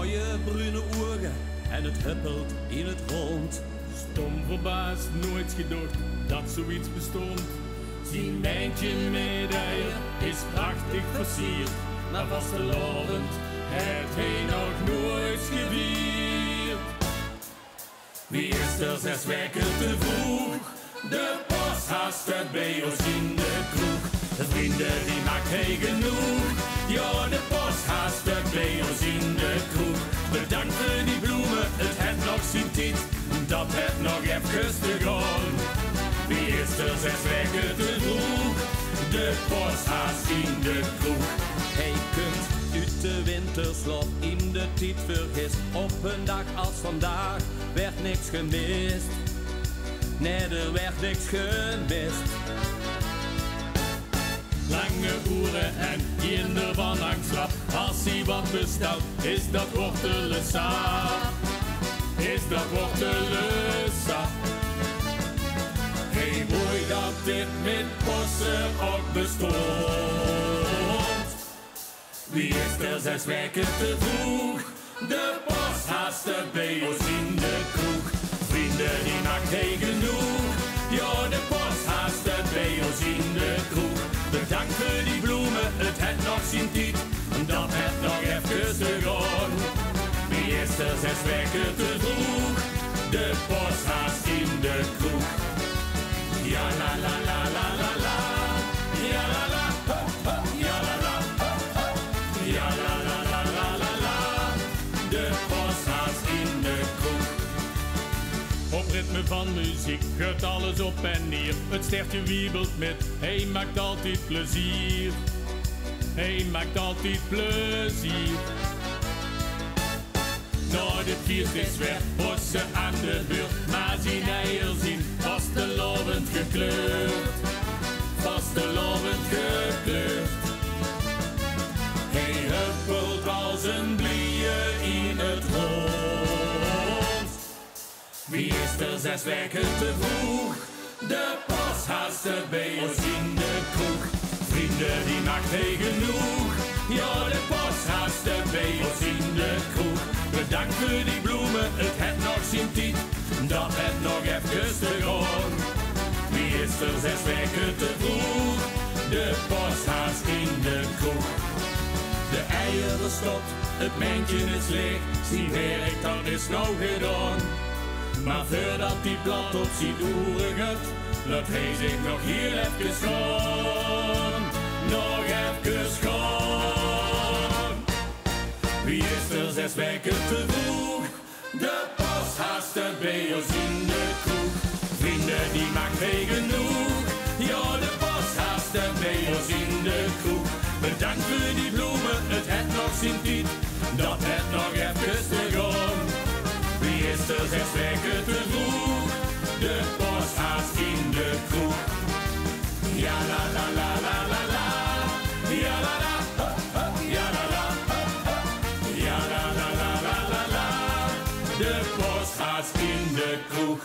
mooie brune ogen en het huppelt in het rond. Stom verbaasd, nooit gedacht dat zoiets bestond. Zijn mijntje medaille is prachtig versierd, maar vastelovend heeft hij nog nooit gevierd. Wie is er 6 weken te vroeg? De Póshaas staat bij ons in de kroeg. De vrienden die maakt hij genoeg. Ja, de Póshaas staat bij ons in de kroeg. Bedankt voor die bloemen, het heeft nog zijn tijd. Dat heeft nog even te gaan. Wie is er 6 weken te vroeg? De Póshaas in de kroeg. Hij kunt uit de winterslaap in de tijd vergist. Op een dag als vandaag werd niks gemist. Nee, er werd niks gemist. Lange uren en kinder van angstslap. Als hij wat bestelt, is dat wortelensap. Is dat wortelensap. Hey, mooi dat dit met possen ook bestond. Wie is er 6 weken te vroeg? De Póshaas staat bij ons in de kroeg. Vrienden die maakt hij genoeg. Ja, de Póshaas staat bij ons in de kroeg. Bedankt voor die bloemen, het heeft nog zijn tijd. Dat heeft nog even te gaan. Wie is er 6 weken te vroeg? De Póshaas in de kroeg. Ja la la la la la la. Ja la la, ja la la, ja la la la la la la. De Póshaas in de kroeg. Op ritme van muziek gaat alles op en neer. Het stertje wiebelt met, hij maakt altijd plezier. Hij maakt altijd plezier. Nou, de kierst is weg, bossen aan de beurt. Maar zijn eieren zien vastelovend gekleurd. Vastelovend gekleurd. Hij huppelt als een blije in het rond. Wie is er 6 weken te vroeg? De Póshaas staat bij ons in de kroeg. Vrienden die maakt hij genoeg. Ja, de Póshaas staat bij ons in de kroeg. Bedankt voor die bloemen, het heeft nog zijn tijd. Dat heeft nog even te gaan. Wie is er 6 weken te vroeg? De Póshaas in de kroeg. De eieren stopt, het mijntje is leeg. Zijn werk dat is nou gedaan. Maar voordat die plat op zijn oren gaat, laat hij zich nog hier even gaan. Nog even gaan. Wie is er 6 weken te vroeg? De Póshaas staat bij ons in de kroeg. Vrienden die maakt hij genoeg. Ja, de Póshaas staat bij ons in de kroeg. Bedankt voor die bloemen, het heeft nog zijn tijd. Dat heeft nog even te gaan. Wie is er 6 weken te vroeg? De Póshaas in de kroeg. Ja la la la la la la. Ja la la, ja la la, ja la la la la la la. De Póshaas in de kroeg.